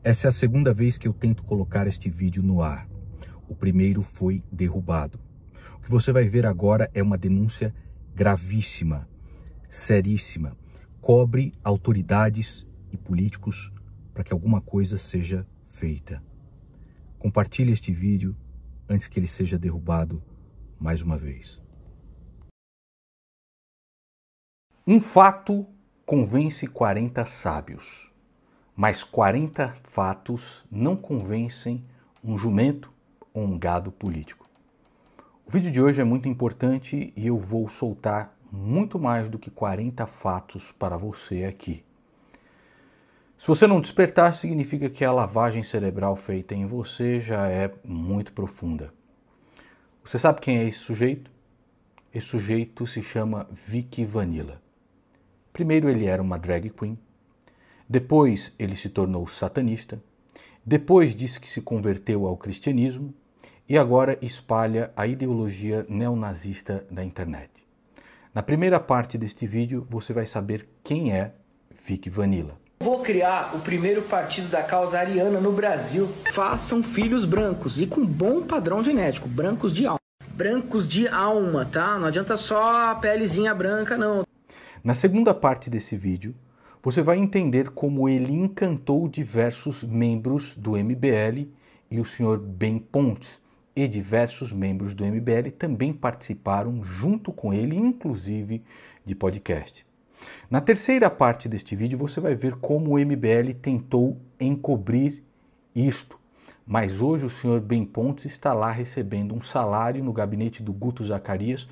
Essa é a segunda vez que eu tento colocar este vídeo no ar. O primeiro foi derrubado. O que você vai ver agora é uma denúncia gravíssima, seríssima. Cobre autoridades e políticos para que alguma coisa seja feita. Compartilhe este vídeo antes que ele seja derrubado mais uma vez. Um fato convence 40 sábios, mas 40 fatos não convencem um jumento ou um gado político. O vídeo de hoje é muito importante e eu vou soltar muito mais do que 40 fatos para você aqui. Se você não despertar, significa que a lavagem cerebral feita em você já é muito profunda. Você sabe quem é esse sujeito? Esse sujeito se chama Vicky Vanilla. Primeiro ele era uma drag queen, depois ele se tornou satanista, depois disse que se converteu ao cristianismo e agora espalha a ideologia neonazista da internet. Na primeira parte deste vídeo você vai saber quem é Vicky Vanilla. Vou criar o primeiro partido da causa ariana no Brasil. Façam filhos brancos e com bom padrão genético, brancos de alma. Brancos de alma, tá? Não adianta só a pelezinha branca, não. Na segunda parte desse vídeo, você vai entender como ele encantou diversos membros do MBL e o senhor Ben Pontes e diversos membros do MBL também participaram junto com ele, inclusive de podcast. Na terceira parte deste vídeo, você vai ver como o MBL tentou encobrir isto. Mas hoje o senhor Ben Pontes está lá recebendo um salário no gabinete do Guto Zacarias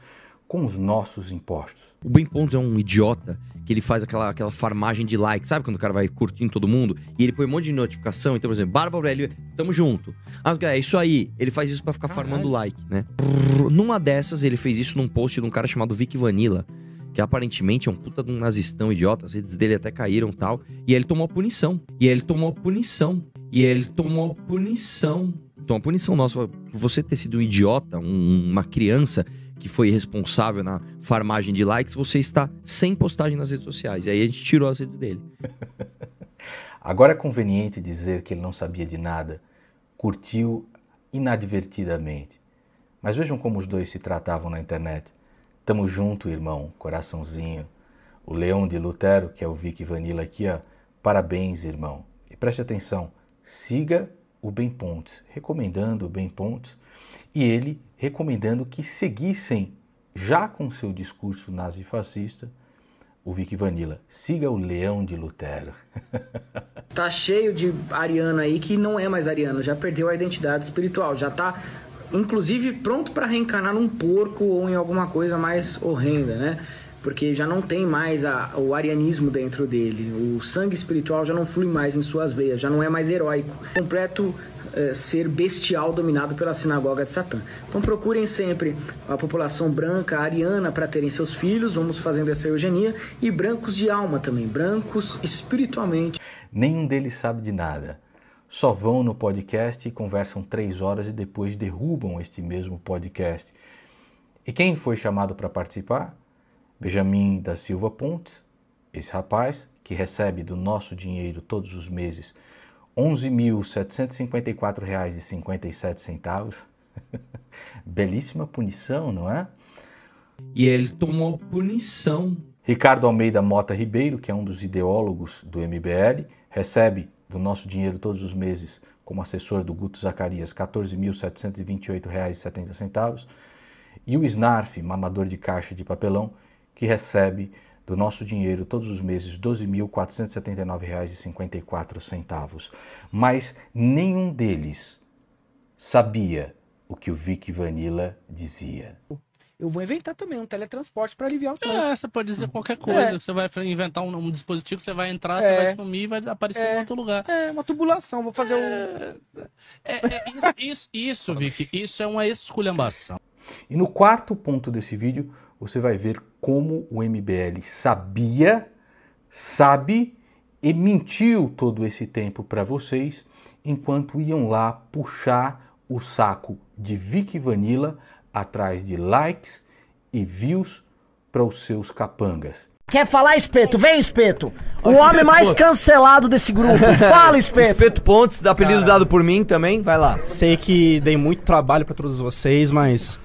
com os nossos impostos. O Ben Pontes é um idiota que ele faz aquela farmagem de like, sabe quando o cara vai curtindo todo mundo e ele põe um monte de notificação, então por exemplo, Bárbara Aurélio, tamo junto. É isso aí, ele faz isso pra ficar farmando like, né? Numa dessas ele fez isso num post de um cara chamado Vicky Vanilla, que aparentemente é um puta de um nazistão idiota, as redes dele até caíram e tal, e aí ele tomou a punição, Então a punição nossa, por você ter sido um idiota, uma criança que foi responsável na farmagem de likes, você está sem postagem nas redes sociais. E aí a gente tirou as redes dele. Agora é conveniente dizer que ele não sabia de nada, curtiu inadvertidamente. Mas vejam como os dois se tratavam na internet. Tamo junto, irmão, coraçãozinho. O Leão de Lutero, que é o Vicky Vanilla aqui, ó. Parabéns, irmão. E preste atenção, siga o Ben Pontes, recomendando o Ben Pontes e ele recomendando que seguissem, já com seu discurso nazifascista, o Vicky Vanilla. Siga o Leão de Lutero. Tá cheio de ariana aí que não é mais ariano, já perdeu a identidade espiritual, já tá inclusive pronto para reencarnar num porco ou em alguma coisa mais horrenda, né? Porque já não tem mais o arianismo dentro dele, o sangue espiritual já não flui mais em suas veias, já não é mais heróico, completo ser bestial dominado pela sinagoga de Satã. Então procurem sempre a população branca, ariana, para terem seus filhos, vamos fazendo essa eugenia, e brancos de alma também, brancos espiritualmente. Nenhum deles sabe de nada, só vão no podcast e conversam 3 horas e depois derrubam este mesmo podcast. E quem foi chamado para participar? Benjamin da Silva Pontes, esse rapaz que recebe do nosso dinheiro todos os meses R$ 11.754,57. Belíssima punição, não é? E ele tomou punição. Ricardo Almeida Mota Ribeiro, que é um dos ideólogos do MBL, recebe do nosso dinheiro todos os meses como assessor do Guto Zacarias R$ 14.728,70. E o Snarf, mamador de caixa de papelão, que recebe do nosso dinheiro todos os meses R$ 12.479,54. Mas nenhum deles sabia o que o Vicky Vanilla dizia. Eu vou inventar também um teletransporte para aliviar o trânsito. Você pode dizer qualquer coisa, que você vai inventar um dispositivo que você vai entrar, você vai sumir e vai aparecer em outro lugar. É uma tubulação, vou fazer Isso, Vicky, isso é uma esculhambação. E no quarto ponto desse vídeo, você vai ver como o MBL sabe e mentiu todo esse tempo para vocês, enquanto iam lá puxar o saco de Vicky Vanilla atrás de likes e views para os seus capangas. quer falar, Espeto? Vem, Espeto. O homem mais cancelado desse grupo. Fala, Espeto. Espeto Pontes, dá apelido dado por mim também, vai lá. Sei que dei muito trabalho pra todos vocês, mas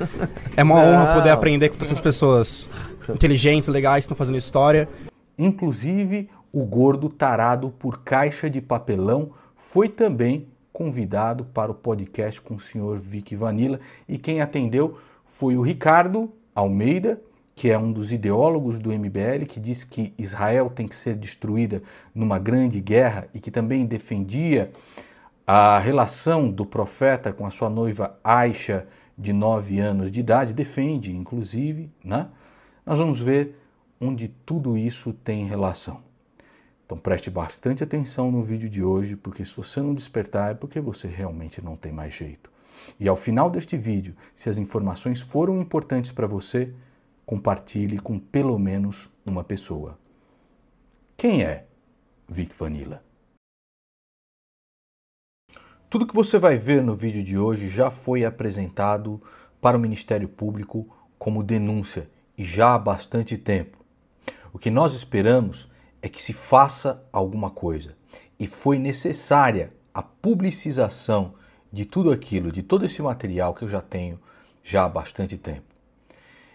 é uma honra poder aprender com tantas pessoas inteligentes, legais, que estão fazendo história. Inclusive, o gordo tarado por caixa de papelão foi também convidado para o podcast com o senhor Vic Vanilla, e quem atendeu foi o Ricardo Almeida, que é um dos ideólogos do MBL, que disse que Israel tem que ser destruída numa grande guerra e que também defendia a relação do profeta com a sua noiva Aisha, de 9 anos de idade, defende, inclusive, né? Nós vamos ver onde tudo isso tem relação. Então preste bastante atenção no vídeo de hoje, porque se você não despertar é porque você realmente não tem mais jeito. E ao final deste vídeo, se as informações foram importantes para você, compartilhe com pelo menos uma pessoa. Quem é Vic Vanilla? Tudo que você vai ver no vídeo de hoje já foi apresentado para o Ministério Público como denúncia e já há bastante tempo. O que nós esperamos é que se faça alguma coisa. E foi necessária a publicização de tudo aquilo, de todo esse material que eu já tenho já há bastante tempo.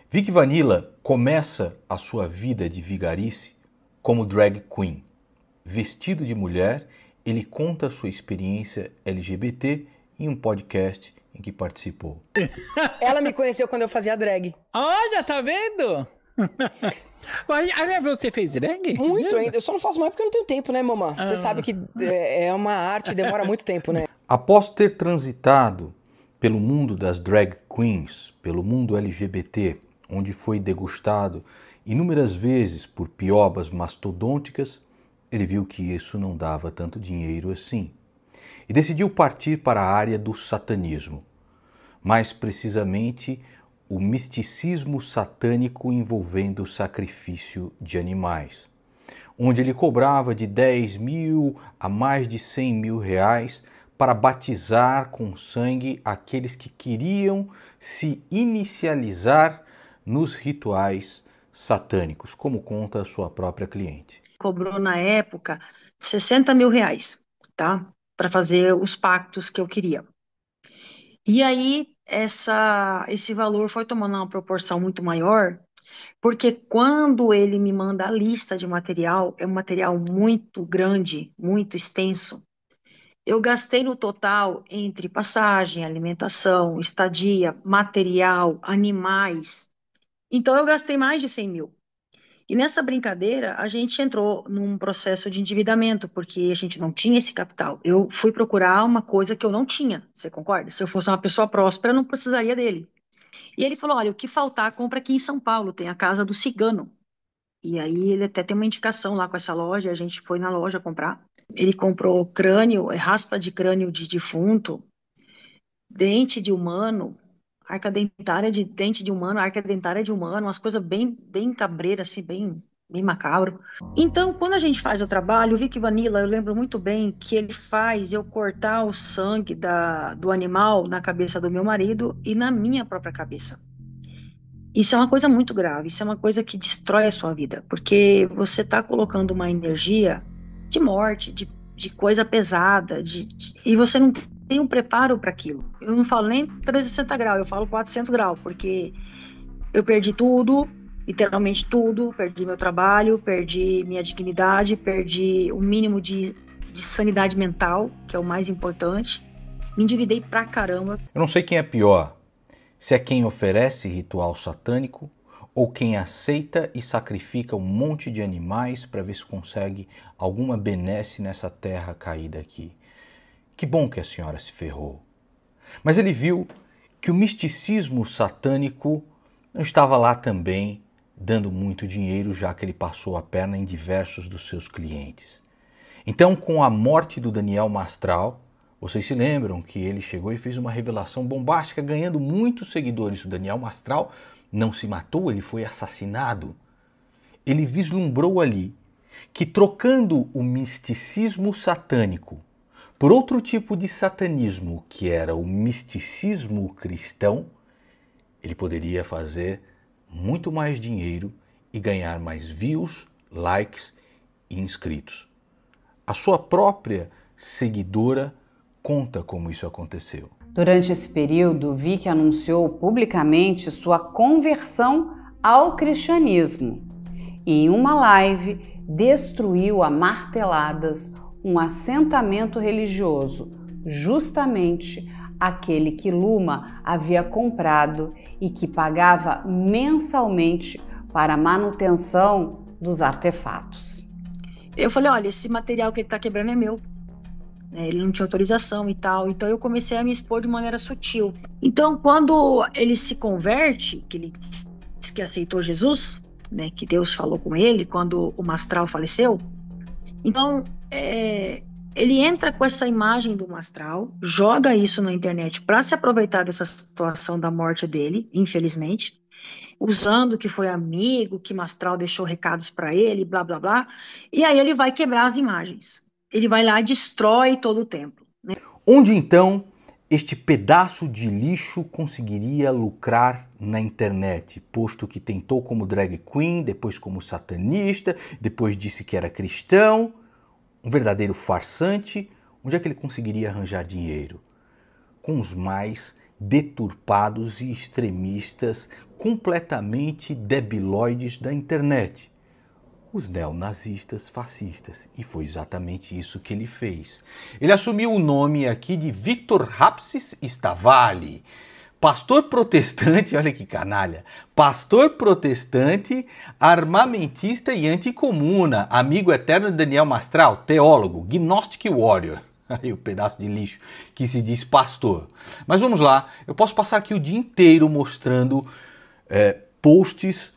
Vic Vanilla começa a sua vida de vigarice como drag queen. Vestido de mulher, ele conta a sua experiência LGBT em um podcast em que participou. Ela me conheceu quando eu fazia drag. Olha, tá vendo? Você fez drag? Muito ainda. Eu só não faço mais porque eu não tenho tempo, né, mamãe? Você sabe que é uma arte, demora muito tempo, né? Após ter transitado pelo mundo das drag queens, pelo mundo LGBT, onde foi degustado inúmeras vezes por piobas mastodônticas, ele viu que isso não dava tanto dinheiro assim. E decidiu partir para a área do satanismo, mais precisamente o misticismo satânico envolvendo o sacrifício de animais, onde ele cobrava de 10 mil a mais de 100 mil reais para batizar com sangue aqueles que queriam se inicializar nos rituais satânicos, como conta a sua própria cliente. Cobrou na época 60 mil reais, tá? Para fazer os pactos que eu queria. E aí, esse valor foi tomando uma proporção muito maior, porque quando ele me manda a lista de material, é um material muito grande, muito extenso. Eu gastei no total entre passagem, alimentação, estadia, material, animais. Então, eu gastei mais de 100 mil. E nessa brincadeira, a gente entrou num processo de endividamento, porque a gente não tinha esse capital. Eu fui procurar uma coisa que eu não tinha, você concorda? Se eu fosse uma pessoa próspera, eu não precisaria dele. E ele falou, olha, o que faltar, compra aqui em São Paulo, tem a Casa do Cigano. E aí ele até tem uma indicação lá com essa loja, a gente foi na loja comprar. Ele comprou crânio, raspa de crânio de defunto, dente de humano, arca dentária de dente de humano, arca dentária de humano, umas coisas bem cabreiras, assim, bem macabro. Então, quando a gente faz o trabalho, o Vic Vanilla, eu lembro muito bem que ele faz eu cortar o sangue do animal na cabeça do meu marido e na minha própria cabeça. Isso é uma coisa muito grave, isso é uma coisa que destrói a sua vida, porque você está colocando uma energia de morte, de coisa pesada, e você não tem um preparo para aquilo. Eu não falo nem 360 graus, eu falo 400 graus, porque eu perdi tudo, literalmente tudo, perdi meu trabalho, perdi minha dignidade, perdi o mínimo de sanidade mental, que é o mais importante, me endividei pra caramba. Eu não sei quem é pior, se é quem oferece ritual satânico ou quem aceita e sacrifica um monte de animais para ver se consegue alguma benesse nessa terra caída aqui. Que bom que a senhora se ferrou. Mas ele viu que o misticismo satânico não estava lá também dando muito dinheiro, já que ele passou a perna em diversos dos seus clientes. Então, com a morte do Daniel Mastral, vocês se lembram que ele chegou e fez uma revelação bombástica, ganhando muitos seguidores. O Daniel Mastral não se matou, ele foi assassinado. Ele vislumbrou ali que, trocando o misticismo satânico por outro tipo de satanismo, que era o misticismo cristão, ele poderia fazer muito mais dinheiro e ganhar mais views, likes e inscritos. A sua própria seguidora conta como isso aconteceu. Durante esse período, Vicky anunciou publicamente sua conversão ao cristianismo e, em uma live, destruiu a marteladas um assentamento religioso, justamente aquele que Luma havia comprado e que pagava mensalmente para a manutenção dos artefatos. Eu falei, olha, esse material que ele está quebrando é meu. Ele não tinha autorização e tal, então eu comecei a me expor de maneira sutil. Então, quando ele se converte, que ele diz que aceitou Jesus, né, que Deus falou com ele quando o Mastral faleceu, então ele entra com essa imagem do Mastral, joga isso na internet para se aproveitar dessa situação da morte dele, infelizmente, usando que foi amigo, que Mastral deixou recados para ele, blá blá blá, e aí ele vai quebrar as imagens. Ele vai lá e destrói todo o templo, né? Onde então este pedaço de lixo conseguiria lucrar na internet, posto que tentou como drag queen, depois como satanista, depois disse que era cristão, um verdadeiro farsante? Onde é que ele conseguiria arranjar dinheiro? Com os mais deturpados e extremistas completamente debilóides da internet. Os neonazistas fascistas. E foi exatamente isso que ele fez. Ele assumiu o nome aqui de Victor Rapsis Stavali, pastor protestante, olha que canalha, pastor protestante, armamentista e anticomuna, amigo eterno de Daniel Mastral, teólogo, Gnostic Warrior. Aí o pedaço de lixo que se diz pastor. Mas vamos lá, eu posso passar aqui o dia inteiro mostrando posts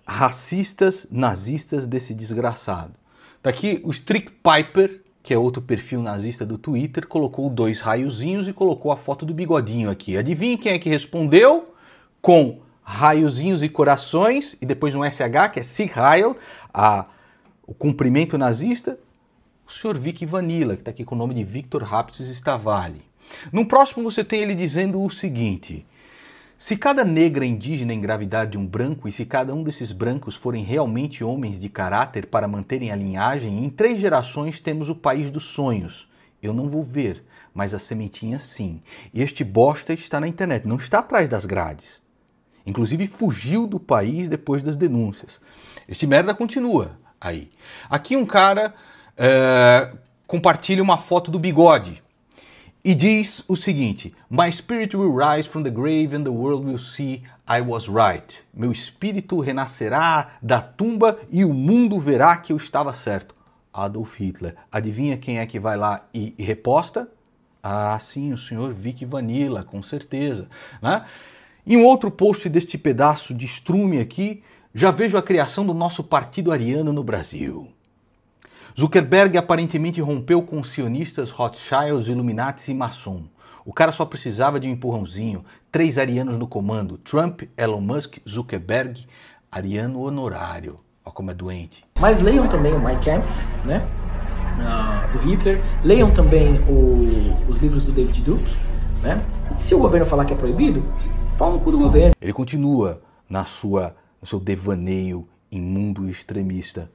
racistas, nazistas desse desgraçado. Daqui o Strick Piper, que é outro perfil nazista do Twitter, colocou 2 raiozinhos e colocou a foto do bigodinho aqui. Adivinhe quem é que respondeu? Com raiozinhos e corações, e depois um SH, que é Sieg Heil, o cumprimento nazista, o Sr. Vicky Vanilla, que está aqui com o nome de Victor Rapsis Stavali. No próximo você tem ele dizendo o seguinte: se cada negra indígena engravidar de um branco e se cada um desses brancos forem realmente homens de caráter para manterem a linhagem, em 3 gerações temos o país dos sonhos. Eu não vou ver, mas a sementinha sim. E este bosta está na internet, não está atrás das grades. Inclusive fugiu do país depois das denúncias. Este merda continua aí. Aqui um cara compartilha uma foto do bigode e diz o seguinte: My spirit will rise from the grave and the world will see I was right. Meu espírito renascerá da tumba e o mundo verá que eu estava certo. Adolf Hitler. Adivinha quem é que vai lá e reposta? Ah, sim, o senhor Vicky Vanilla, com certeza, né? Em um outro post deste pedaço de estrume aqui, já vejo a criação do nosso partido ariano no Brasil. Zuckerberg aparentemente rompeu com os sionistas, Rothschilds, Illuminati e maçom. O cara só precisava de um empurrãozinho. 3 arianos no comando. Trump, Elon Musk, Zuckerberg, ariano honorário. Olha como é doente. Mas leiam também o Mein Kampf, né? Do Hitler. Leiam também os livros do David Duke, né? E se o governo falar que é proibido, pau no cu do governo. Ele continua no seu devaneio imundo e extremista.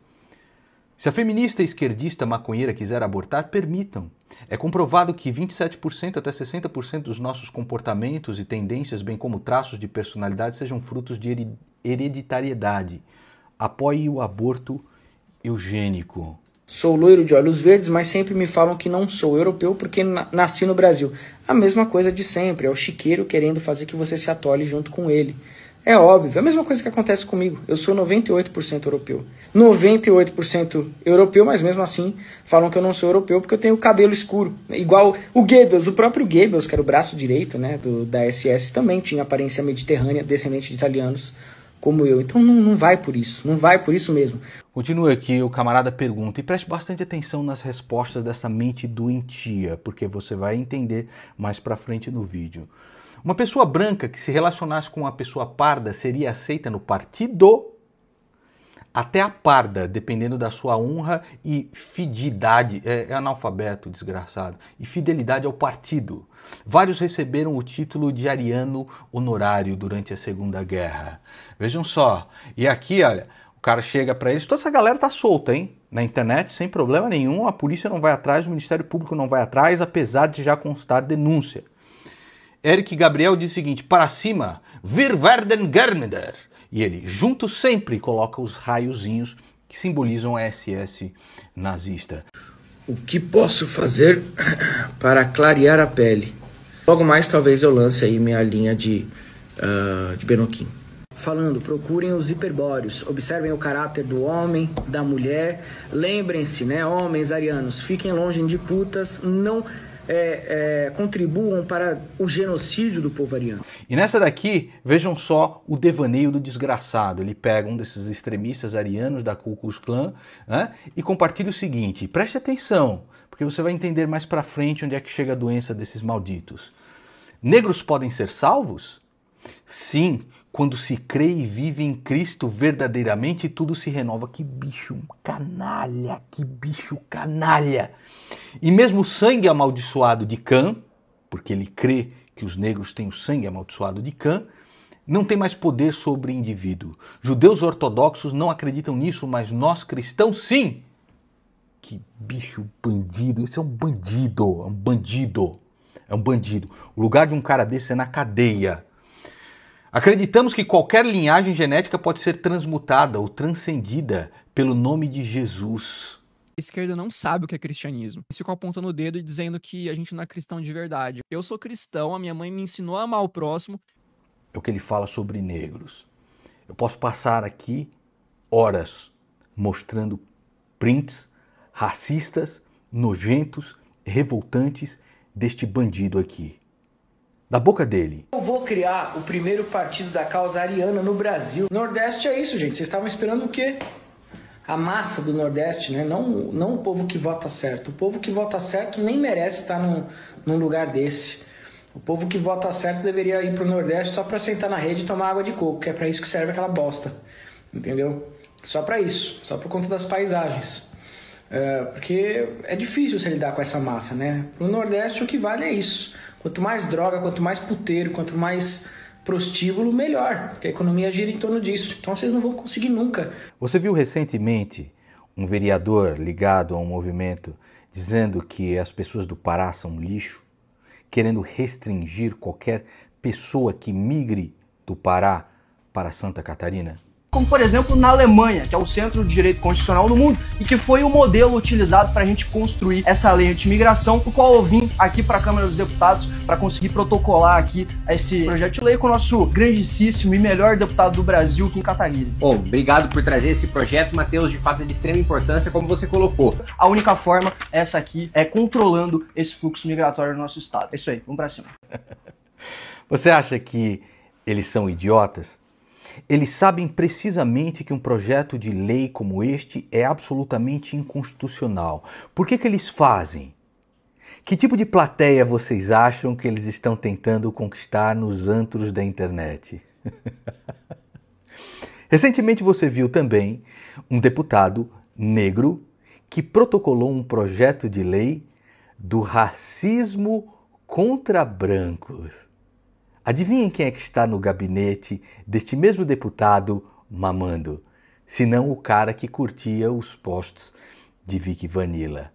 Se a feminista esquerdista maconheira quiser abortar, permitam. É comprovado que 27% até 60% dos nossos comportamentos e tendências, bem como traços de personalidade, sejam frutos de hereditariedade. Apoie o aborto eugênico. Sou loiro de olhos verdes, mas sempre me falam que não sou europeu porque nasci no Brasil. A mesma coisa de sempre, é o chiqueiro querendo fazer que você se atole junto com ele. É óbvio, é a mesma coisa que acontece comigo. Eu sou 98% europeu. 98% europeu, mas mesmo assim falam que eu não sou europeu porque eu tenho cabelo escuro. Igual o Goebbels, o próprio Goebbels, que era o braço direito, né, da SS, também tinha aparência mediterrânea, descendente de italianos, como eu. Então não vai por isso, não vai por isso mesmo. Continua aqui, o camarada pergunta, e preste bastante atenção nas respostas dessa mente doentia, porque você vai entender mais pra frente no vídeo. Uma pessoa branca que se relacionasse com uma pessoa parda seria aceita no partido? Até a parda, dependendo da sua honra e fidelidade, é analfabeto, desgraçado, e fidelidade ao partido. Vários receberam o título de ariano honorário durante a Segunda Guerra. Vejam só, e aqui, olha, cara chega para eles, toda essa galera tá solta, hein? Na internet, sem problema nenhum, a polícia não vai atrás, o Ministério Público não vai atrás, apesar de já constar denúncia. Eric Gabriel diz o seguinte, para cima, wir werden Germender. E ele, junto sempre, coloca os raiozinhos que simbolizam a SS nazista. O que posso fazer para clarear a pele? Logo mais talvez eu lance aí minha linha de Benoquim. Falando, procurem os hiperbóreos, observem o caráter do homem, da mulher, lembrem-se, né, homens arianos, fiquem longe de putas, não contribuam para o genocídio do povo ariano. E nessa daqui, vejam só o devaneio do desgraçado. Ele pega um desses extremistas arianos da Ku Klux Klan, né, e compartilha o seguinte, preste atenção, porque você vai entender mais pra frente onde é que chega a doença desses malditos. Negros podem ser salvos? Sim, quando se crê e vive em Cristo verdadeiramente, tudo se renova. Que bicho canalha, que bicho canalha. E mesmo o sangue amaldiçoado de Cã, porque ele crê que os negros têm o sangue amaldiçoado de Cã, não tem mais poder sobre o indivíduo. Judeus ortodoxos não acreditam nisso, mas nós cristãos sim. Que bicho bandido, esse é um bandido, é um bandido, é um bandido. O lugar de um cara desse é na cadeia. Acreditamos que qualquer linhagem genética pode ser transmutada ou transcendida pelo nome de Jesus. A esquerda não sabe o que é cristianismo. Eles ficam apontando o dedo e dizendo que a gente não é cristão de verdade. Eu sou cristão, a minha mãe me ensinou a amar o próximo. É o que ele fala sobre negros. Eu posso passar aqui horas mostrando prints racistas, nojentos, revoltantes deste bandido aqui. Da boca dele. Eu vou criar o primeiro partido da causa ariana no Brasil. Nordeste é isso, gente. Vocês estavam esperando o quê? A massa do Nordeste, né? Não o povo que vota certo. O povo que vota certo nem merece estar num lugar desse. O povo que vota certo deveria ir pro Nordeste só para sentar na rede e tomar água de coco, que é para isso que serve aquela bosta. Entendeu? Só para isso. Só por conta das paisagens. Porque é difícil você lidar com essa massa, né? Pro Nordeste o que vale é isso. Quanto mais droga, quanto mais puteiro, quanto mais prostíbulo, melhor. Porque a economia gira em torno disso. Então vocês não vão conseguir nunca. Você viu recentemente um vereador ligado a um movimento dizendo que as pessoas do Pará são lixo, querendo restringir qualquer pessoa que migre do Pará para Santa Catarina? Como, por exemplo, na Alemanha, que é o centro de direito constitucional no mundo e que foi o modelo utilizado para a gente construir essa lei de imigração, o qual eu vim aqui para a Câmara dos Deputados para conseguir protocolar aqui esse projeto de lei com o nosso grandíssimo e melhor deputado do Brasil, Kim Kataguiri. Bom, obrigado por trazer esse projeto, Matheus, de fato é de extrema importância, como você colocou. A única forma, essa aqui, é controlando esse fluxo migratório no nosso estado. É isso aí, vamos para cima. Você acha que eles são idiotas? Eles sabem precisamente que um projeto de lei como este é absolutamente inconstitucional. Por que eles fazem? Que tipo de plateia vocês acham que eles estão tentando conquistar nos antros da internet? Recentemente você viu também um deputado negro que protocolou um projeto de lei do racismo contra brancos. Adivinhem quem é que está no gabinete deste mesmo deputado mamando? Senão o cara que curtia os posts de Vicky Vanilla.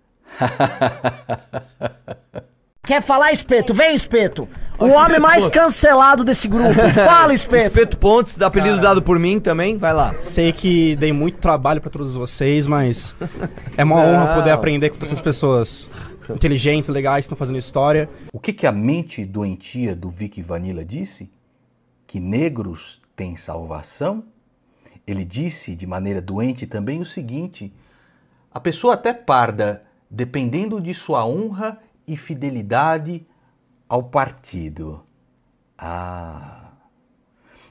Quer falar, Espeto? Vem, Espeto! O homem mais cancelado desse grupo. Fala, Espeto! Espeto Pontes, dá apelido dado por mim também, vai lá. Sei que dei muito trabalho pra todos vocês, mas é uma honra poder aprender com tantas pessoas inteligentes, legais, que estão fazendo história. O que a mente doentia do Vicky Vanilla disse? Que negros têm salvação? Ele disse de maneira doente também o seguinte: a pessoa até parda, dependendo de sua honra e fidelidade ao partido.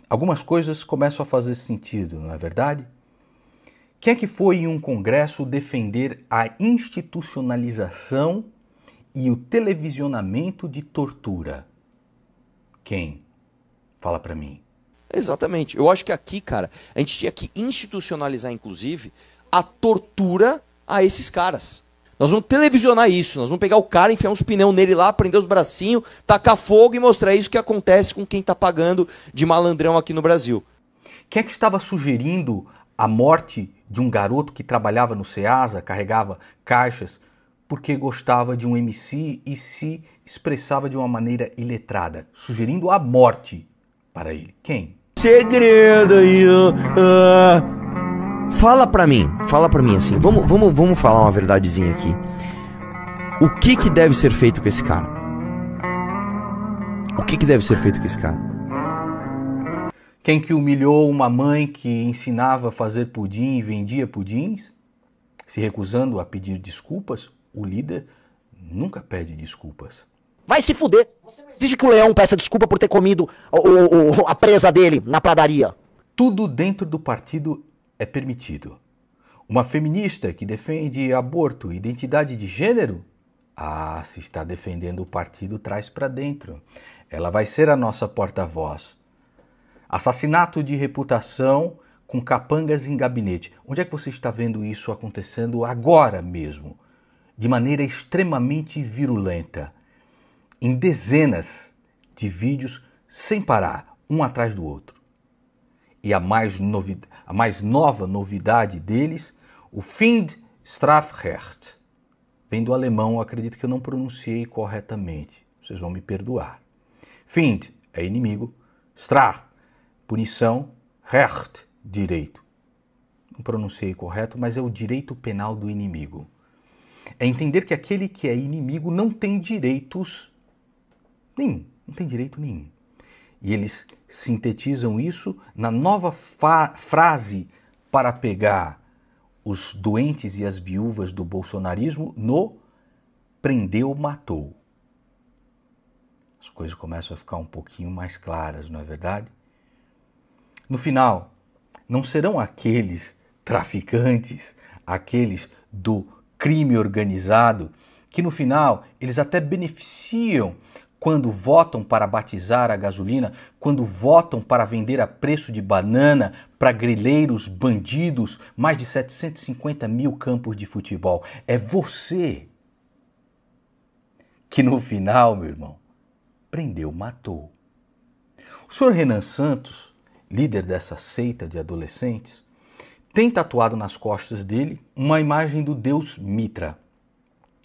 Algumas coisas começam a fazer sentido, não é verdade? Quem é que foi em um congresso defender a institucionalização e o televisionamento de tortura? Quem? Fala pra mim. Exatamente. Eu acho que aqui, cara, a gente tinha que institucionalizar, inclusive, a tortura a esses caras. Nós vamos televisionar isso, nós vamos pegar o cara, enfiar uns pneus nele lá, prender os bracinhos, tacar fogo e mostrar isso que acontece com quem tá pagando de malandrão aqui no Brasil. Quem é que estava sugerindo a morte de um garoto que trabalhava no Ceasa, carregava caixas, porque gostava de um MC e se expressava de uma maneira iletrada, sugerindo a morte para ele. Quem? Segredo aí, Fala pra mim assim, vamos falar uma verdadezinha aqui. O que deve ser feito com esse cara? O que deve ser feito com esse cara? Quem que humilhou uma mãe que ensinava a fazer pudim e vendia pudins, se recusando a pedir desculpas? O líder nunca pede desculpas. Vai se fuder. Você não exige que o leão peça desculpa por ter comido a presa dele na pradaria. Tudo dentro do partido é permitido. Uma feminista que defende aborto e identidade de gênero? Ah, se está defendendo o partido, traz para dentro. Ela vai ser a nossa porta-voz. Assassinato de reputação com capangas em gabinete. Onde é que você está vendo isso acontecendo agora mesmo? De maneira extremamente virulenta. Em dezenas de vídeos sem parar, um atrás do outro. E a mais nova novidade deles, o Findstrafrecht. Vem do alemão, acredito que eu não pronunciei corretamente. Vocês vão me perdoar. Find é inimigo, Straf, punição, Recht, direito. Não pronunciei correto, mas é o direito penal do inimigo. É entender que aquele que é inimigo não tem direitos nenhum, não tem direito nenhum. E eles sintetizam isso na nova frase para pegar os doentes e as viúvas do bolsonarismo no prendeu, matou. As coisas começam a ficar um pouquinho mais claras, não é verdade? No final, não serão aqueles traficantes, aqueles do crime organizado, que no final eles até beneficiam quando votam para batizar a gasolina, quando votam para vender a preço de banana para grileiros, bandidos, mais de 750 mil campos de futebol. É você que no final, meu irmão, prendeu, matou. O senhor Renan Santos, líder dessa seita de adolescentes, tem tatuado nas costas dele uma imagem do deus Mitra,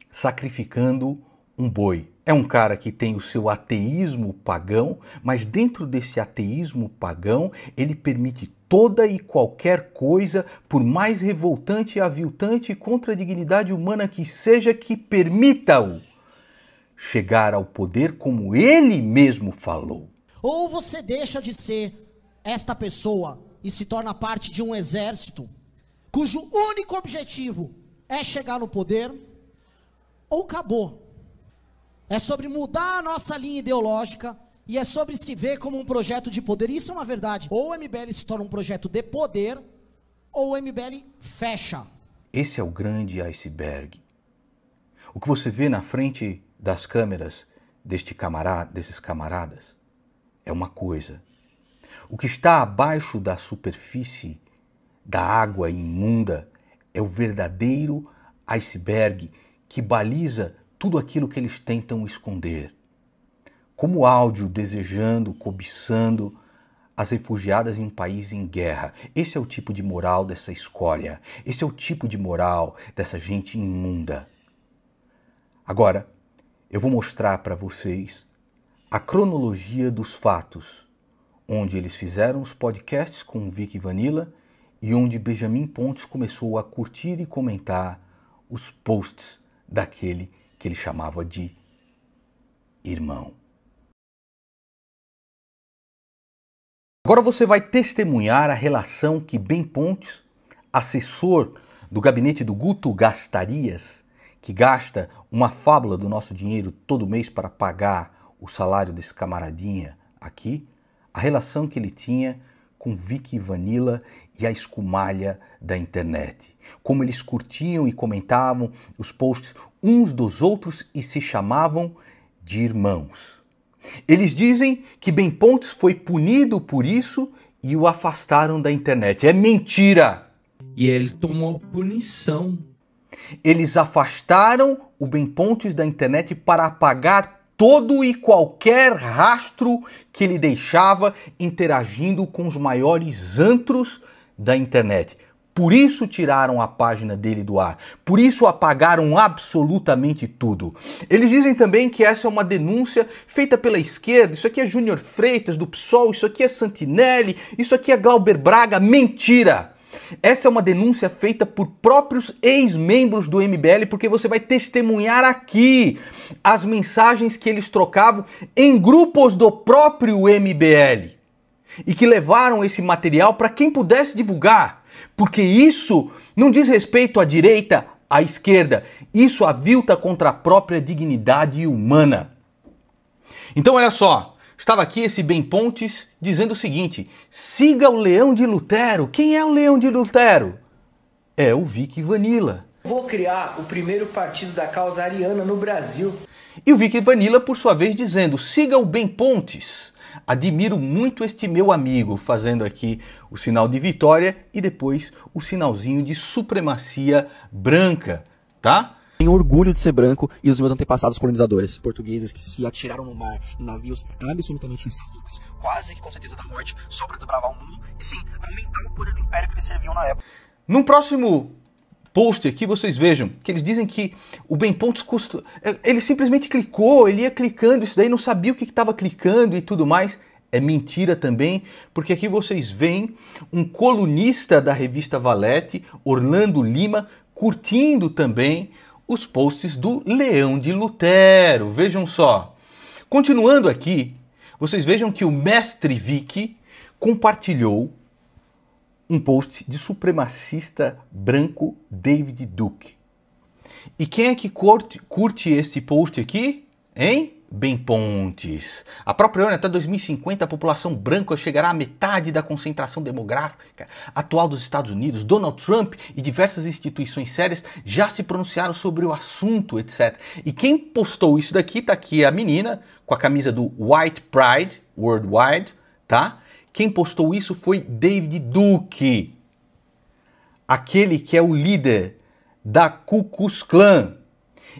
sacrificando um boi. É um cara que tem o seu ateísmo pagão, mas dentro desse ateísmo pagão, ele permite toda e qualquer coisa, por mais revoltante e aviltante contra a dignidade humana que seja, que permita-o chegar ao poder como ele mesmo falou. Ou você deixa de ser esta pessoa e se torna parte de um exército cujo único objetivo é chegar no poder, ou acabou. É sobre mudar a nossa linha ideológica e é sobre se ver como um projeto de poder. Isso é uma verdade. Ou o MBL se torna um projeto de poder, ou o MBL fecha. Esse é o grande iceberg. O que você vê na frente das câmeras desses camaradas é uma coisa. O que está abaixo da superfície da água imunda é o verdadeiro iceberg que baliza tudo aquilo que eles tentam esconder. Como o áudio desejando, cobiçando as refugiadas em um país em guerra. Esse é o tipo de moral dessa escória. Esse é o tipo de moral dessa gente imunda. Agora, eu vou mostrar para vocês a cronologia dos fatos, onde eles fizeram os podcasts com o Vic Vanilla e onde Benjamin Pontes começou a curtir e comentar os posts daquele que ele chamava de irmão. Agora você vai testemunhar a relação que Ben Pontes, assessor do gabinete do Guto Gastarias, que gasta uma fábula do nosso dinheiro todo mês para pagar o salário desse camaradinha aqui, a relação que ele tinha com Vic Vanilla e a escumalha da internet. Como eles curtiam e comentavam os posts uns dos outros e se chamavam de irmãos. Eles dizem que Ben Pontes foi punido por isso e o afastaram da internet. É mentira! E ele tomou punição. Eles afastaram o Ben Pontes da internet para apagar todo e qualquer rastro que ele deixava interagindo com os maiores antros da internet. Por isso tiraram a página dele do ar. Por isso apagaram absolutamente tudo. Eles dizem também que essa é uma denúncia feita pela esquerda. Isso aqui é Júnior Freitas do PSOL, isso aqui é Santinelli, isso aqui é Glauber Braga. Mentira! Essa é uma denúncia feita por próprios ex-membros do MBL, porque você vai testemunhar aqui as mensagens que eles trocavam em grupos do próprio MBL e que levaram esse material para quem pudesse divulgar. Porque isso não diz respeito à direita, à esquerda. Isso avilta contra a própria dignidade humana. Então, olha só. Estava aqui esse Ben Pontes dizendo o seguinte: siga o Leão de Lutero. Quem é o Leão de Lutero? É o Vic Vanilla. Vou criar o primeiro partido da causa ariana no Brasil. E o Vic Vanilla, por sua vez, dizendo: siga o Ben Pontes. Admiro muito este meu amigo, fazendo aqui o sinal de vitória e depois o sinalzinho de supremacia branca, tá? Tenho orgulho de ser branco e os meus antepassados colonizadores, portugueses que se atiraram no mar em navios absolutamente insalubres, quase que com certeza da morte, só para desbravar o mundo e sim, aumentar o poder do império que eles serviam na época. Num próximo post aqui, vocês vejam que eles dizem que o Ben Pontes ele simplesmente clicou, ele ia clicando, isso daí não sabia o que estava clicando e tudo mais. É mentira também, porque aqui vocês veem um colunista da revista Valete, Orlando Lima, curtindo também os posts do Leão de Lutero. Vejam só. Continuando aqui, vocês vejam que o Mestre Vic compartilhou um post de supremacista branco David Duke. E quem é que curte esse post aqui? Hein? Ben Pontes. A própria ONU, até 2050, a população branca chegará à metade da concentração demográfica atual dos Estados Unidos. Donald Trump e diversas instituições sérias já se pronunciaram sobre o assunto, etc. E quem postou isso daqui, tá aqui a menina com a camisa do White Pride Worldwide, tá? Quem postou isso foi David Duke, aquele que é o líder da Ku Klux Klan.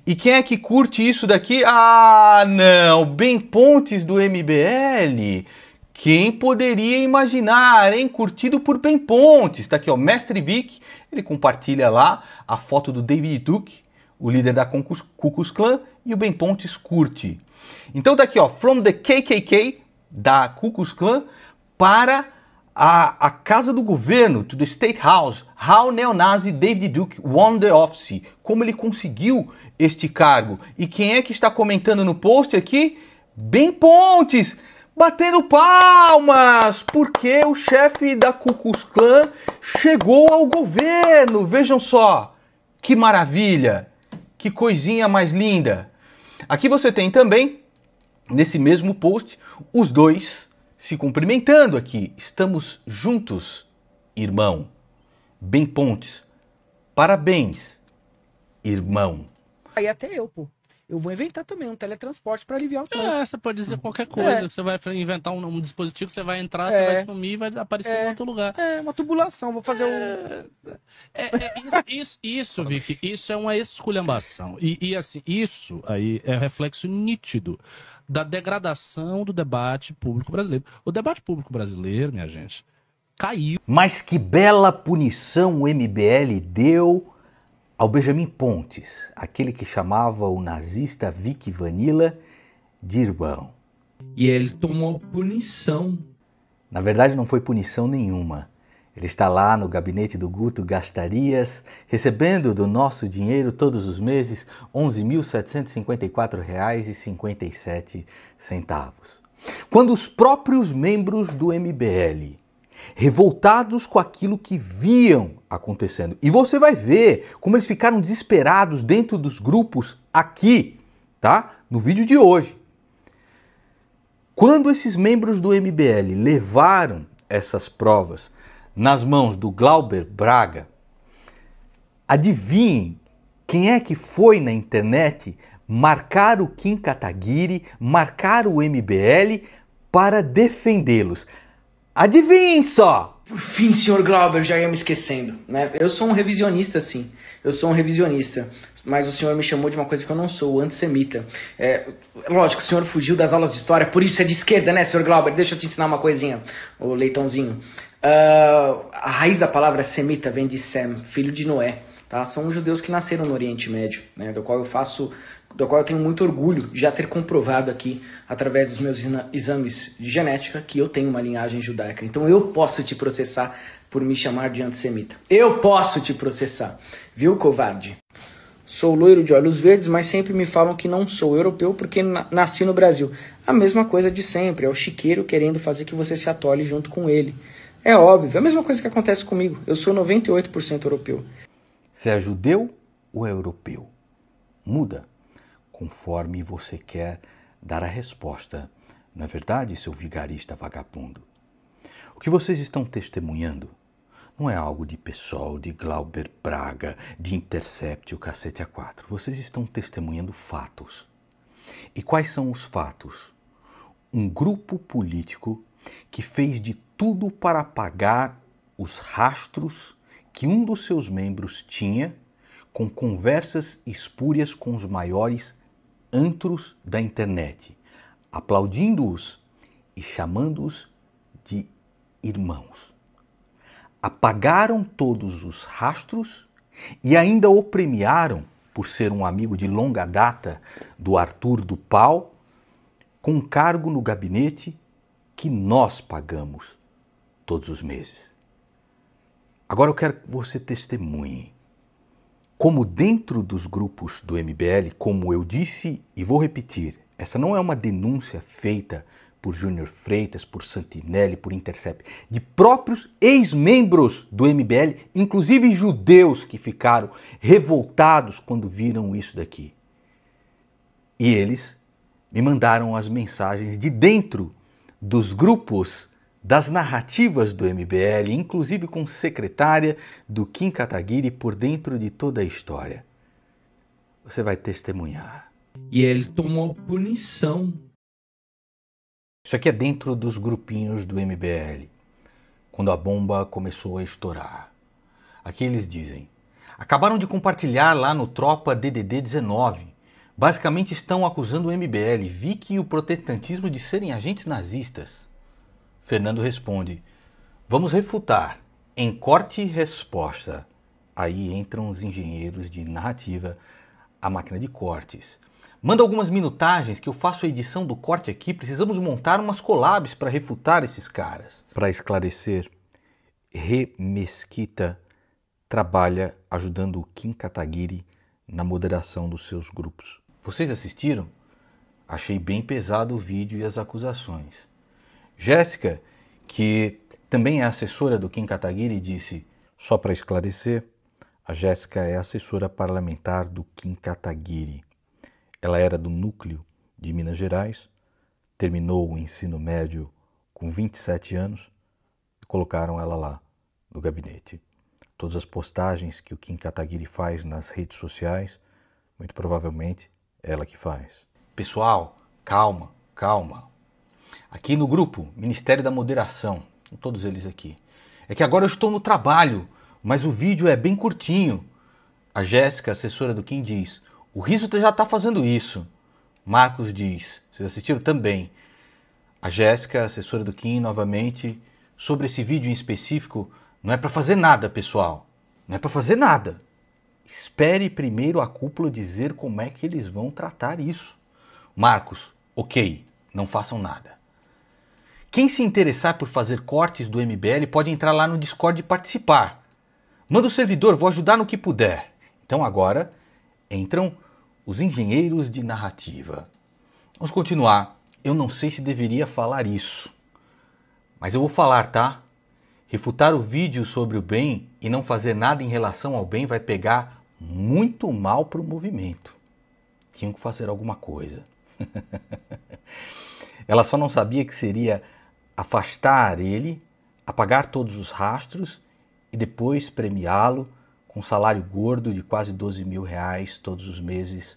E quem é que curte isso daqui? Ah, não! Ben Pontes do MBL. Quem poderia imaginar, hein? Curtido por Ben Pontes. Tá aqui, ó, Mestre Vic. Ele compartilha lá a foto do David Duke, o líder da Ku Klux Klan, e o Ben Pontes curte. Então tá aqui, ó, from the KKK, da Ku Klux Klan, para a casa do governo, to the State House, how neonazi David Duke won the office. Como ele conseguiu este cargo. E quem é que está comentando no post aqui? Ben Pontes, batendo palmas, porque o chefe da Ku Klux Klan chegou ao governo. Vejam só, que maravilha, que coisinha mais linda. Aqui você tem também, nesse mesmo post, os dois se cumprimentando aqui. Estamos juntos, irmão. Ben Pontes, parabéns, irmão. Aí até eu, pô. Eu vou inventar também um teletransporte para aliviar o trânsito. Você pode dizer qualquer coisa. Você vai inventar um dispositivo que você vai entrar, você vai sumir e vai aparecer em outro lugar. É, uma tubulação. Vou fazer Isso, Vic, isso é uma esculhambação. E assim, isso aí é reflexo nítido da degradação do debate público brasileiro. O debate público brasileiro, minha gente, caiu. Mas que bela punição o MBL deu ao Benjamin Pontes, aquele que chamava o nazista Vic Vanilla de irmão. E ele tomou punição. Na verdade, não foi punição nenhuma. Ele está lá no gabinete do Guto Gastarias, recebendo do nosso dinheiro todos os meses R$ 11.754,57. Quando os próprios membros do MBL, revoltados com aquilo que viam acontecendo, e você vai ver como eles ficaram desesperados dentro dos grupos aqui, tá? No vídeo de hoje. Quando esses membros do MBL levaram essas provas nas mãos do Glauber Braga, adivinhem quem é que foi na internet marcar o Kim Kataguiri, marcar o MBL para defendê-los. Adivinhem só! Por fim, senhor Glauber, já ia me esquecendo, né? Eu sou um revisionista, sim. Eu sou um revisionista. Mas o senhor me chamou de uma coisa que eu não sou, o antissemita. Lógico, o senhor fugiu das aulas de história, por isso é de esquerda, né, senhor Glauber? Deixa eu te ensinar uma coisinha, ô leitãozinho. A raiz da palavra semita vem de Sem, filho de Noé. Tá? São judeus que nasceram no Oriente Médio, né? do qual eu tenho muito orgulho de já ter comprovado aqui, através dos meus exames de genética, que eu tenho uma linhagem judaica. Então eu posso te processar por me chamar de antissemita. Eu posso te processar, viu, covarde? Sou loiro de olhos verdes, mas sempre me falam que não sou europeu porque nasci no Brasil. A mesma coisa de sempre, é o chiqueiro querendo fazer que você se atole junto com ele. É óbvio, é a mesma coisa que acontece comigo. Eu sou 98% europeu. Você é judeu ou é europeu? Muda conforme você quer dar a resposta. Não é verdade, seu vigarista vagabundo? O que vocês estão testemunhando não é algo de PSOL, de Glauber Braga, de Intercept e o cacete A4. Vocês estão testemunhando fatos. E quais são os fatos? Um grupo político que fez de tudo para apagar os rastros que um dos seus membros tinha com conversas espúrias com os maiores antros da internet, aplaudindo-os e chamando-os de irmãos. Apagaram todos os rastros e ainda o premiaram por ser um amigo de longa data do Arthur do Pau, com um cargo no gabinete que nós pagamos todos os meses. Agora eu quero que você testemunhe como dentro dos grupos do MBL, como eu disse e vou repetir, essa não é uma denúncia feita por Júnior Freitas, por Santinelli, por Intercept, de próprios ex-membros do MBL, inclusive judeus que ficaram revoltados quando viram isso daqui. E eles me mandaram as mensagens de dentro dos grupos das narrativas do MBL, inclusive com secretária do Kim Kataguiri por dentro de toda a história. Você vai testemunhar. E ele tomou punição. Isso aqui é dentro dos grupinhos do MBL, quando a bomba começou a estourar. Aqui eles dizem: acabaram de compartilhar lá no Tropa DDD 19. Basicamente estão acusando o MBL, Vicky e o protestantismo de serem agentes nazistas. Fernando responde: vamos refutar. Em corte e resposta. Aí entram os engenheiros de narrativa, a máquina de cortes. Manda algumas minutagens que eu faço a edição do corte aqui. Precisamos montar umas collabs para refutar esses caras. Para esclarecer, Rê Mesquita trabalha ajudando o Kim Kataguiri na moderação dos seus grupos. Vocês assistiram? Achei bem pesado o vídeo e as acusações. Jéssica, que também é assessora do Kim Kataguiri, disse: só para esclarecer, a Jéssica é assessora parlamentar do Kim Kataguiri. Ela era do núcleo de Minas Gerais, terminou o ensino médio com 27 anos e colocaram ela lá no gabinete. Todas as postagens que o Kim Kataguiri faz nas redes sociais, muito provavelmente é ela que faz. Pessoal, calma, calma. Aqui no grupo, Ministério da Moderação, são todos eles aqui. É que agora eu estou no trabalho, mas o vídeo é bem curtinho. A Jéssica, assessora do Kim, diz: o Riso já está fazendo isso. Marcos diz: vocês assistiram também. A Jéssica, assessora do Kim, novamente, sobre esse vídeo em específico, não é para fazer nada, pessoal. Não é para fazer nada. Espere primeiro a cúpula dizer como é que eles vão tratar isso. Marcos: ok, não façam nada. Quem se interessar por fazer cortes do MBL pode entrar lá no Discord e participar. Manda o servidor, vou ajudar no que puder. Então agora entram os engenheiros de narrativa. Vamos continuar. Eu não sei se deveria falar isso, mas eu vou falar, tá? Refutar o vídeo sobre o bem e não fazer nada em relação ao bem vai pegar muito mal para o movimento. Tinham que fazer alguma coisa. Ela só não sabia que seria afastar ele, apagar todos os rastros e depois premiá-lo com um salário gordo de quase 12 mil reais todos os meses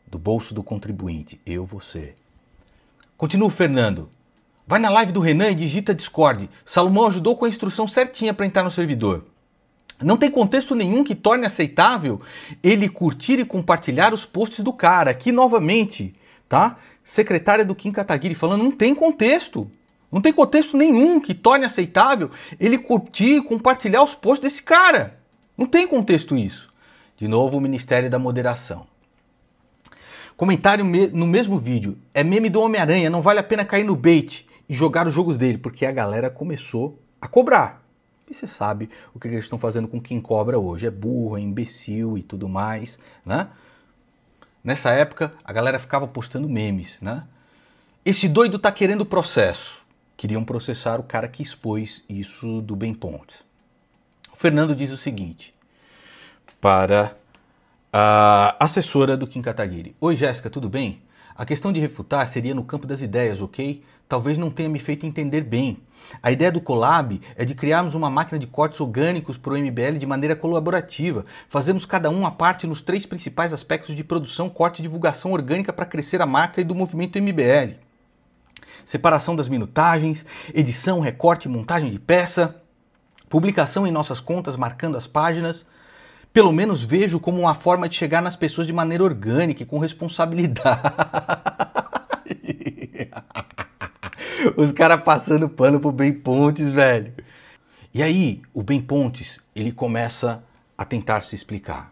do bolso do contribuinte. Eu, você. Continua o Fernando. Vai na live do Renan e digita Discord. Salomão ajudou com a instrução certinha para entrar no servidor. Não tem contexto nenhum que torne aceitável ele curtir e compartilhar os posts do cara. Aqui novamente, tá? Secretária do Kim Kataguiri falando, não tem contexto. Não tem contexto nenhum que torne aceitável ele curtir e compartilhar os posts desse cara. Não tem contexto isso. De novo, o Ministério da Moderação. Comentário no mesmo vídeo. É meme do Homem-Aranha, não vale a pena cair no bait e jogar os jogos dele, porque a galera começou a cobrar. E você sabe o que eles estão fazendo com quem cobra hoje. É burro, é imbecil e tudo mais, né? Nessa época, a galera ficava postando memes, né? Esse doido tá querendo processo. Queriam processar o cara que expôs isso do Ben Pontes. O Fernando diz o seguinte, para a assessora do Kim Kataguiri. Oi, Jéssica, tudo bem? A questão de refutar seria no campo das ideias, ok? Talvez não tenha me feito entender bem. A ideia do collab é de criarmos uma máquina de cortes orgânicos para o MBL de maneira colaborativa. Fazemos cada um a parte nos 3 principais aspectos de produção, corte e divulgação orgânica para crescer a marca e do movimento MBL. Separação das minutagens, edição, recorte e montagem de peça, publicação em nossas contas marcando as páginas. Pelo menos vejo como uma forma de chegar nas pessoas de maneira orgânica e com responsabilidade. Os caras passando pano pro Ben Pontes, velho. E aí, o Ben Pontes, ele começa a tentar se explicar.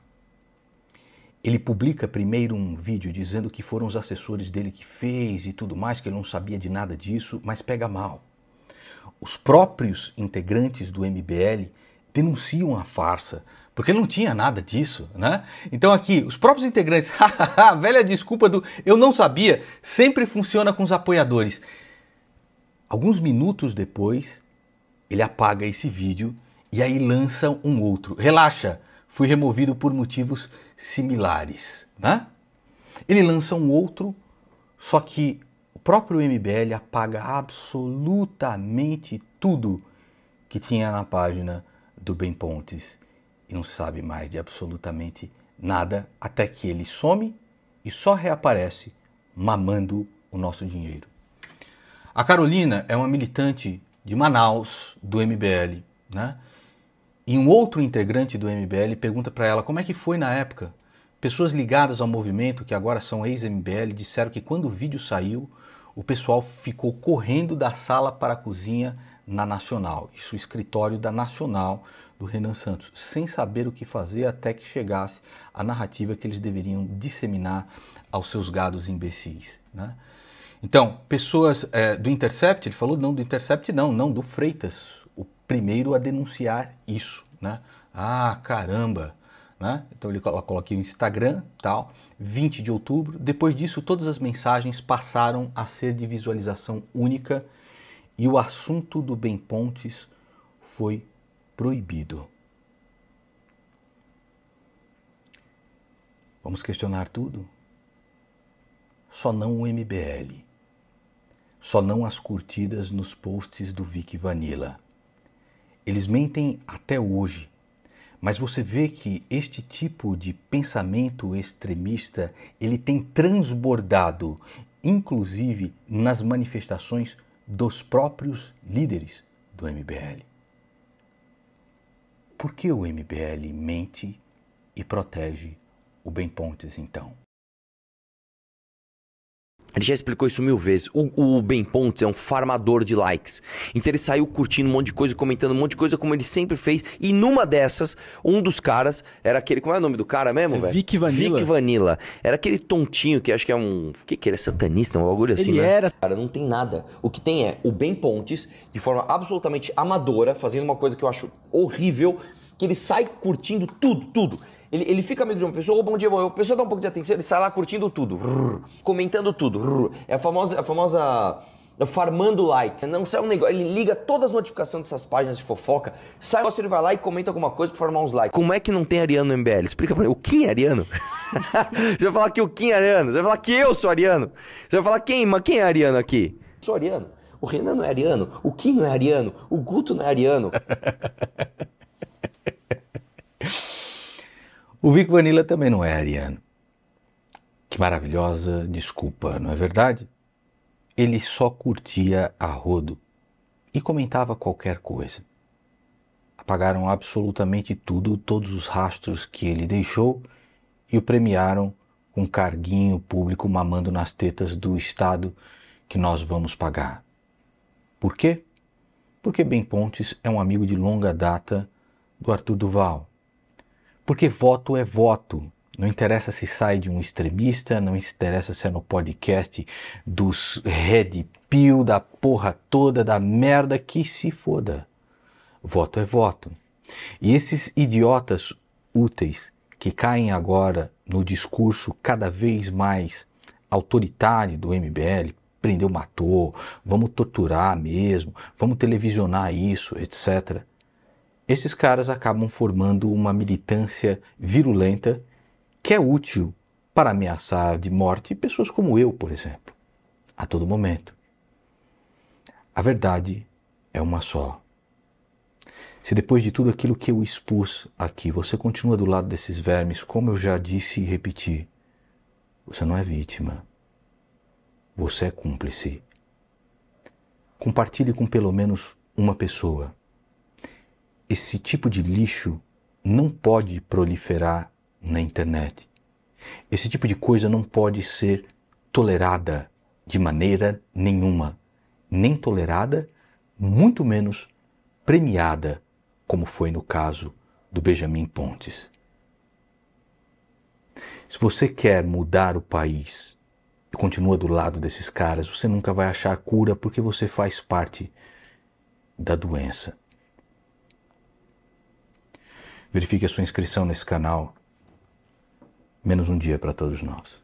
Ele publica primeiro um vídeo dizendo que foram os assessores dele que fez e tudo mais, que ele não sabia de nada disso, mas pega mal. Os próprios integrantes do MBL denunciam a farsa, porque não tinha nada disso, né? Então aqui, os próprios integrantes, a velha desculpa do eu não sabia, sempre funciona com os apoiadores. Alguns minutos depois, ele apaga esse vídeo e aí lança um outro. Relaxa, fui removido por motivos similares, né? Ele lança um outro, só que o próprio MBL apaga absolutamente tudo que tinha na página do Ben Pontes e não sabe mais de absolutamente nada até que ele some e só reaparece mamando o nosso dinheiro. A Carolina é uma militante de Manaus do MBL, né? E um outro integrante do MBL pergunta para ela como é que foi na época. Pessoas ligadas ao movimento, que agora são ex-MBL, disseram que quando o vídeo saiu, o pessoal ficou correndo da sala para a cozinha na Nacional. Isso, o escritório da Nacional do Renan Santos, sem saber o que fazer até que chegasse a narrativa que eles deveriam disseminar aos seus gados imbecis, né? Então, pessoas do Intercept, ele falou não do Intercept não do Freitas, o primeiro a denunciar isso, né? Ah, caramba, né? Então ele coloca aqui o Instagram, tal, 20 de outubro. Depois disso, todas as mensagens passaram a ser de visualização única e o assunto do Ben Pontes foi proibido. Vamos questionar tudo? Só não o MBL. Só não as curtidas nos posts do Vic Vanilla. Eles mentem até hoje, mas você vê que este tipo de pensamento extremista, ele tem transbordado, inclusive nas manifestações dos próprios líderes do MBL. Por que o MBL mente e protege o Ben Pontes, então? Ele já explicou isso 1000 vezes. O Ben Pontes é um farmador de likes. Então ele saiu curtindo um monte de coisa, comentando um monte de coisa, como ele sempre fez. E numa dessas, um dos caras era aquele... Como é o nome do cara mesmo, velho? Vic Vanilla. Vic Vanilla. Era aquele tontinho que acho que é um... O que ele é? Satanista? Um bagulho assim, Ele né? era... Cara, não tem nada. O que tem é o Ben Pontes, de forma absolutamente amadora, fazendo uma coisa que eu acho horrível, que ele sai curtindo tudo. Ele fica amigo de uma pessoa, bom dia, a pessoa dá um pouco de atenção, ele sai lá curtindo tudo, comentando tudo. É a famosa farmando like. Não sai um negócio, ele liga todas as notificações dessas páginas de fofoca, sai, ele vai lá e comenta alguma coisa pra formar uns likes. Como é que não tem ariano no MBL? Explica pra mim. O Kim é ariano? Você vai falar que o Kim é ariano, você vai falar que eu sou ariano. Você vai falar quem é ariano aqui? Eu sou ariano. O Renan não é ariano, o Kim não é ariano, o Guto não é ariano. O Vic Vanilla também não é ariano. Que maravilhosa desculpa, não é verdade? Ele só curtia a rodo e comentava qualquer coisa. Apagaram absolutamente tudo, todos os rastros que ele deixou e o premiaram com carguinho público mamando nas tetas do Estado que nós vamos pagar. Por quê? Porque Ben Pontes é um amigo de longa data do Arthur Duval. Porque voto é voto. Não interessa se sai de um extremista, não interessa se é no podcast dos Red Pill, da porra toda, da merda, que se foda. Voto é voto. E esses idiotas úteis que caem agora no discurso cada vez mais autoritário do MBL, prendeu, matou, vamos torturar mesmo, vamos televisionar isso, etc. Esses caras acabam formando uma militância virulenta que é útil para ameaçar de morte pessoas como eu, por exemplo, a todo momento. A verdade é uma só. Se depois de tudo aquilo que eu expus aqui, você continua do lado desses vermes, como eu já disse e repeti, você não é vítima. Você é cúmplice. Compartilhe com pelo menos uma pessoa. Esse tipo de lixo não pode proliferar na internet. Esse tipo de coisa não pode ser tolerada de maneira nenhuma. Nem tolerada, muito menos premiada, como foi no caso do Benjamin Pontes. Se você quer mudar o país e continua do lado desses caras, você nunca vai achar cura porque você faz parte da doença. Verifique a sua inscrição nesse canal. Menos um dia para todos nós.